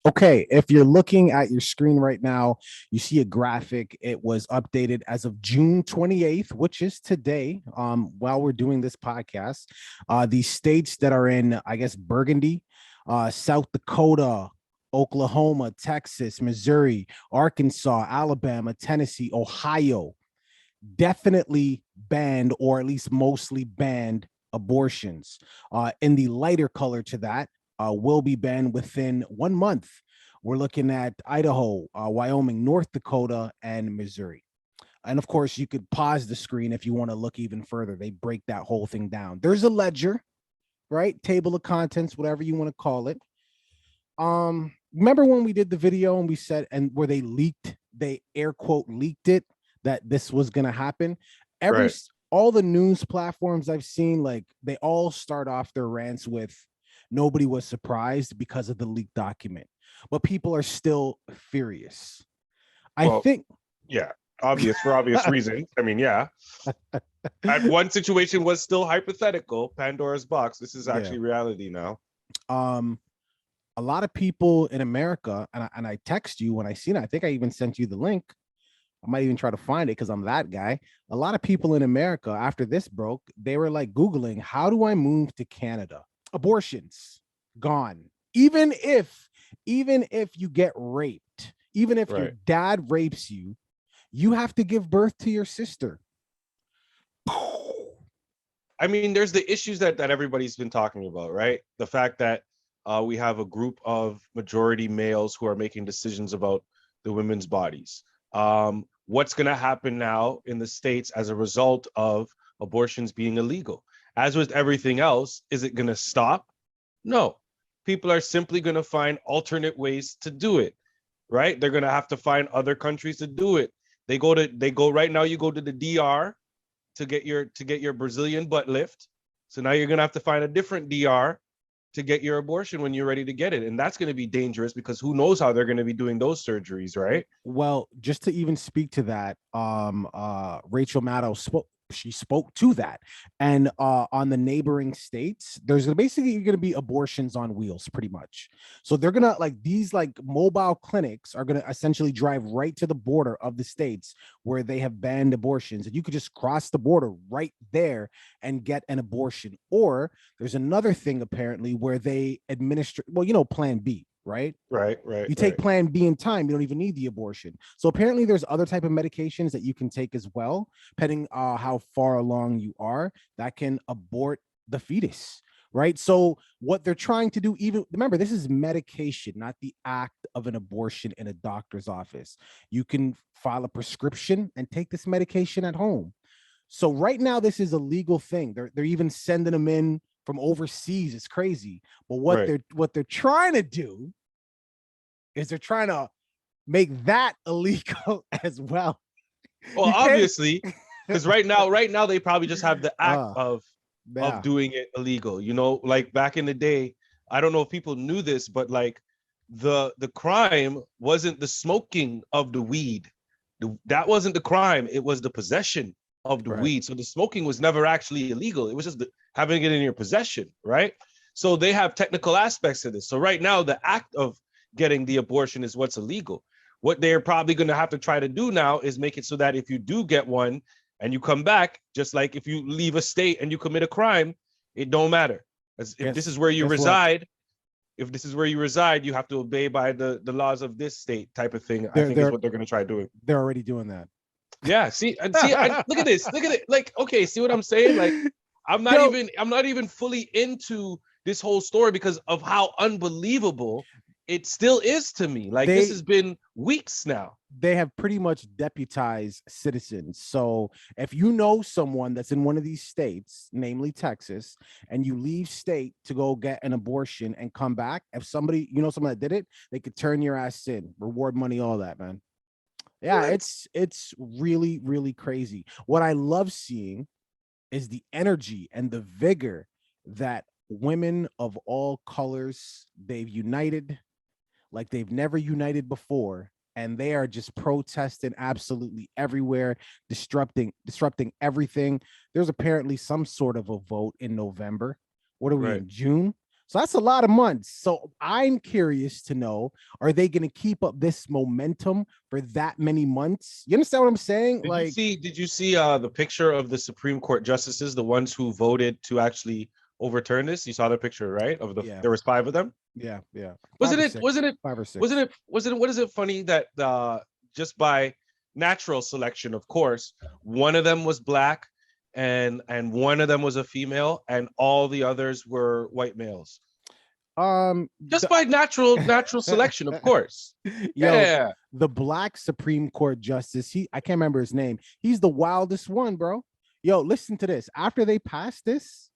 Okay, if you're looking at your screen right now, you see a graphic. It was updated as of June 28th, which is today, while we're doing this podcast. The states that are in, I guess, Burgundy, South Dakota, Oklahoma, Texas, Missouri, Arkansas, Alabama, Tennessee, Ohio, definitely banned, or at least mostly banned, abortions. In the lighter color to that, will be banned within 1 month. We're looking at Idaho, Wyoming, North Dakota, and Missouri. And of course, you could pause the screen if you want to look even further. They break that whole thing down. There's a ledger, right? Table of contents, whatever you want to call it. Remember when we did the video and we said, and where they air quote leaked it, that this was going to happen? Every Right. All the news platforms I've seen, like, they all start off their rants with nobody was surprised because of the leaked document, but people are still furious. I Well, think yeah, obvious for obvious reasons. I mean, yeah. One situation was still hypothetical, Pandora's box. This is yeah. actually reality now. A lot of people in America, and I text you when I seen it. I think I even sent you the link. I might even try to find it because I'm that guy. A lot of people in America, after this broke, they were like Googling, how do I move to Canada? Abortions gone. Even if you get raped, even if your Right. dad rapes you, you have to give birth to your sister. I mean, there's the issues that everybody's been talking about, right? The fact that we have a group of majority males who are making decisions about the women's bodies. What's going to happen now in the States as a result of abortions being illegal? As with everything else, is it going to stop? No. People are simply going to find alternate ways to do it, right? They're going to have to find other countries to do it. They go right now, you go to the DR to get your Brazilian butt lift. So now you're going to have to find a different DR to get your abortion when you're ready to get it. And that's going to be dangerous because who knows how they're going to be doing those surgeries, right? Well, just to even speak to that, Rachel Maddow spoke to that. And on the neighboring states, there's basically going to be abortions on wheels, pretty much. So they're gonna, like, these like mobile clinics are going to essentially drive right to the border of the states where they have banned abortions, and you could just cross the border right there and get an abortion. Or there's another thing apparently where they administer, well, Plan B, right? Right, right, You take right. Plan B in time, you don't even need the abortion. So apparently there's other type of medications that you can take as well, depending how far along you are, that can abort the fetus, right? So what they're trying to do, even remember, this is medication, not the act of an abortion in a doctor's office. You can file a prescription and take this medication at home. So right now, this is a legal thing. They're even sending them in from overseas. It's crazy. But Right. what they're trying to do is they're trying to make that illegal as well. Well, You can't. obviously, because right now they probably just have the act uh of yeah. doing it illegal. Like back in the day, I don't know if people knew this, but like the crime wasn't the smoking of the weed. That wasn't the crime. It was the possession of the Right. weed. So the smoking was never actually illegal. It was just having it in your possession, right? So they have technical aspects to this. So right now, the act of getting the abortion is what's illegal. What they're probably going to have to try to do now is make it so that if you do get one and you come back, just like if you leave a state and you commit a crime, it don't matter. As if this is where you Guess what? reside, if this is where you reside, you have to obey by the laws of this state type of thing. I They're think is they're what they're going to try doing. they're already doing that. Yeah, look at this. Look at it. Like, okay, see what I'm saying? Like, Yo, I'm not even fully into this whole story because of how unbelievable it still is to me. Like, this they has been weeks now. they have pretty much deputized citizens. So if you know someone that's in one of these states, namely Texas, and you leave state to go get an abortion and come back, if somebody, someone that did it, they could turn your ass in, reward money, all that, man. Yeah, What? it's really, really crazy. What I love seeing is the energy and the vigor that women of all colors, they've united like they've never united before, and they are just protesting absolutely everywhere, disrupting everything. There's apparently some sort of a vote in November. What are we Right. in, June? So that's a lot of months. So I'm curious to know, are they going to keep up this momentum for that many months? You understand what I'm saying? Like, Did you see the picture of the Supreme Court justices, the ones who voted to actually overturn this? You saw the picture, right? yeah, there was five of them. yeah. Wasn't Five or it? six. Wasn't it? Five or six. Wasn't it? What is it funny that just by natural selection, of course, one of them was black, and one of them was a female, and all the others were white males. Just by natural selection, of course. Yo, Yeah. the black Supreme Court justice, I can't remember his name. He's the wildest one, bro. Yo, listen to this. After they passed this,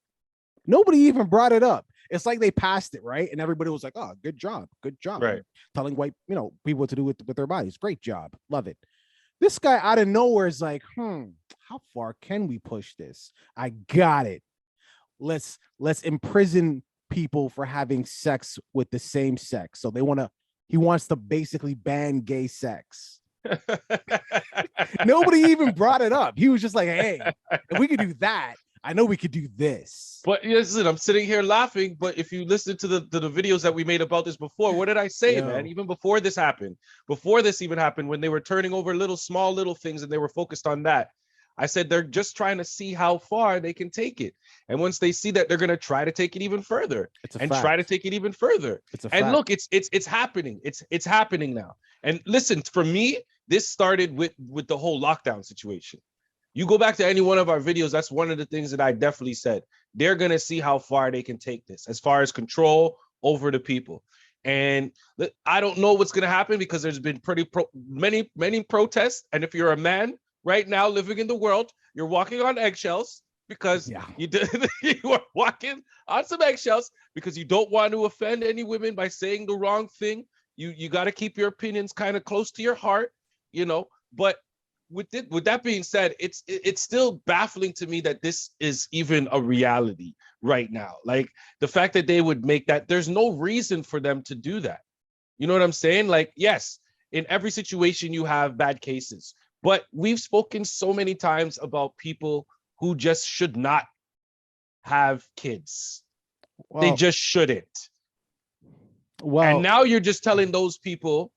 nobody even brought it up. It's like they passed it, right? And everybody was like, oh, good job. Right. Telling white, people what to do with their bodies. Great job. Love it. This guy out of nowhere is like, how far can we push this? I got it. Let's imprison people for having sex with the same sex. So he wants to basically ban gay sex. Nobody even brought it up. He was just like, hey, if we could do that, I know we could do this. But listen, I'm sitting here laughing. But if you listen to the videos that we made about this before, what did I say, man? Even before this even happened, when they were turning over small little things and they were focused on that, I said they're just trying to see how far they can take it. And once they see that, they're going to try to take it even further try to take it even further. And look, it's happening. It's happening now. And listen, for me, this started with the whole lockdown situation. You go back to any one of our videos, that's one of the things that I definitely said. They're going to see how far they can take this as far as control over the people. And I don't know what's going to happen because there's been many protests. And if you're a man right now living in the world, you're walking on eggshells because you are walking on some eggshells because you don't want to offend any women by saying the wrong thing. You got to keep your opinions kind of close to your heart, but with that being said, it's still baffling to me that this is even a reality right now. Like the fact that they would make that, there's no reason for them to do that. You know what I'm saying? Like, yes, in every situation you have bad cases, but we've spoken so many times about people who just should not have kids. Well, they just shouldn't. Well, and now you're just telling those people,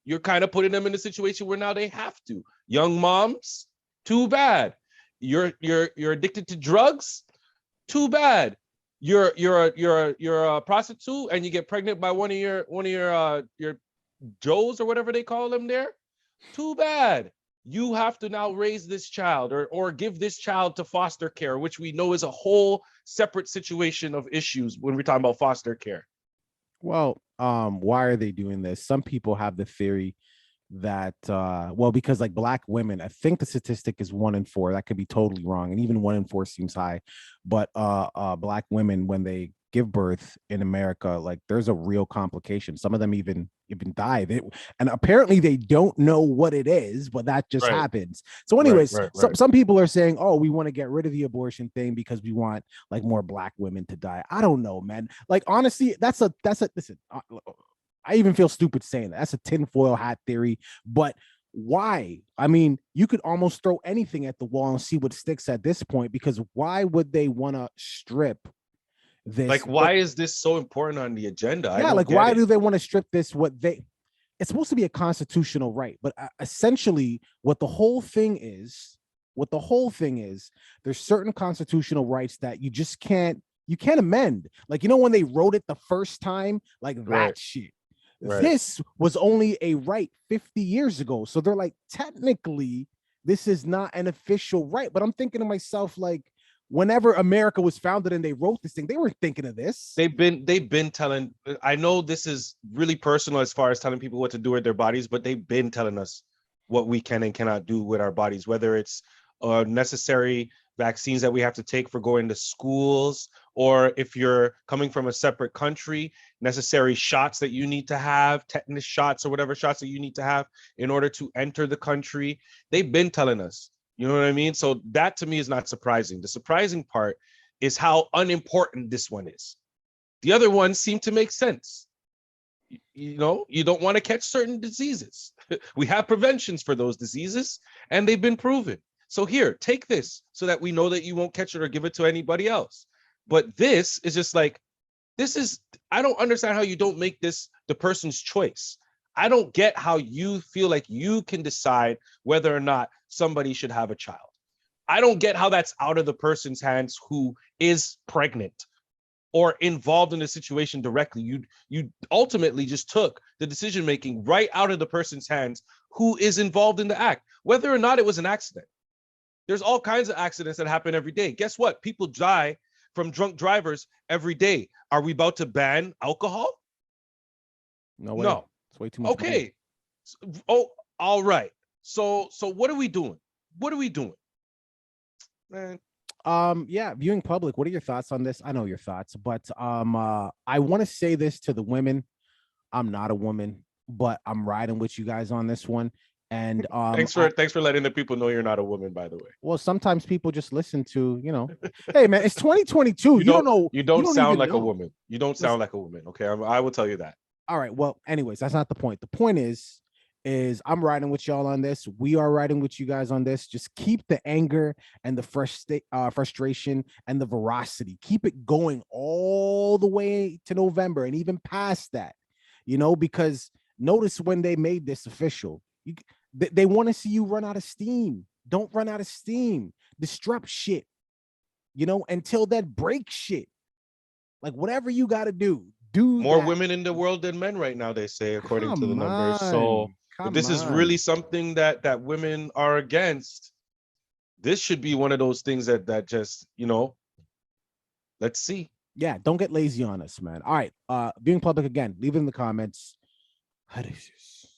you're kind of putting them in a situation where now they have to. Young moms, too bad. You're addicted to drugs, too bad. You're a prostitute and you get pregnant by one of your Joes or whatever they call them there, too bad. You have to now raise this child or give this child to foster care, which we know is a whole separate situation of issues when we're talking about foster care. Well, why are they doing this? Some people have the theory that because like black women, I think the statistic is 1 in 4. That could be totally wrong, and even 1 in 4 seems high. But black women, when they give birth in America, like there's a real complication. Some of them even die. And apparently they don't know what it is, but that just happens. So anyways, some people are saying, oh, we want to get rid of the abortion thing because we want like more black women to die. I don't know, man. Like honestly, that's a listen, I even feel stupid saying that. That's a tinfoil hat theory, but why? I mean, you could almost throw anything at the wall and see what sticks at this point, because why would they want to strip this? Like, why is this so important on the agenda? Yeah, like why do they want to strip this? It's supposed to be a constitutional right, but essentially what the whole thing is, there's certain constitutional rights that you just can't amend. Like, when they wrote it the first time, like that shit. This was only a right 50 years ago. So they're like, technically, this is not an official right. But I'm thinking to myself, like, whenever America was founded and they wrote this thing, they weren't thinking of this. They've been telling, I know this is really personal as far as telling people what to do with their bodies, but they've been telling us what we can and cannot do with our bodies, whether it's necessary vaccines that we have to take for going to schools, or if you're coming from a separate country, necessary shots that you need to have, tetanus shots or whatever shots that you need to have in order to enter the country. They've been telling us, you know what I mean? So that to me is not surprising. The surprising part is how unimportant this one is. The other ones seem to make sense. You don't want to catch certain diseases. We have preventions for those diseases and they've been proven. So here, take this so that we know that you won't catch it or give it to anybody else. But this is just like, I don't understand how you don't make this the person's choice. I don't get how you feel like you can decide whether or not somebody should have a child. I don't get how that's out of the person's hands who is pregnant or involved in the situation directly. You ultimately just took the decision making right out of the person's hands who is involved in the act, whether or not it was an accident. There's all kinds of accidents that happen every day. Guess what? People die from drunk drivers every day. Are we about to ban alcohol? No way. No. It's way too much. Okay. Oh, all right. So what are we doing? What are we doing? Man. Yeah, viewing public, what are your thoughts on this? I know your thoughts, but I want to say this to the women. I'm not a woman, but I'm riding with you guys on this one. And thanks for letting the people know you're not a woman, by the way. Well, sometimes people just listen to, hey man, it's 2022. You don't know. You don't sound like a woman. You don't sound like a woman. Okay, I will tell you that. All right. Well, anyways, that's not the point. The point is I'm riding with y'all on this. We are riding with you guys on this. Just keep the anger and the frustration and the veracity. Keep it going all the way to November and even past that, because notice when they made this official, they want to see you run out of steam. Don't run out of steam. Disrupt shit, until that break shit. Like whatever you got to do. More women in the world than men right now, they say, according to the numbers. So if this is really something that women are against, this should be one of those things that just, let's see. Yeah, don't get lazy on us, man. All right. Being public again, leave it in the comments. How does this?